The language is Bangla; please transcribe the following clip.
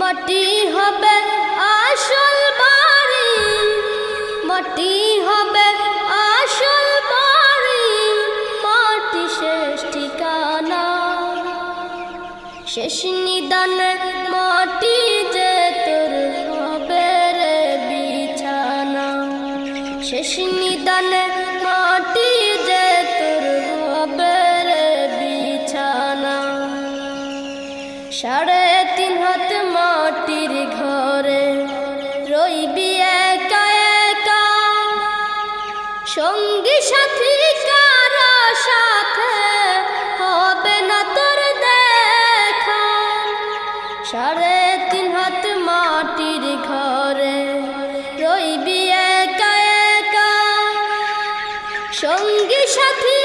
মাটি হবে আসল বাড়ি, মাটি হবে আসল বাড়ি, মাটি শেষ ঠিকানা, শেষ নিদানে মাটি যে তোর হবে রে বিছানা, শেষ নিদানে মাটি যে তোর হবে রে বিছানা। 3.5 হাত মাটির ঘরে রইবি একা একা, সঙ্গী সাথী কারো সাথে হবে না তোর দেখা। 3.5 হাত মাটির ঘরে রইবি একা একা, সঙ্গী সাথী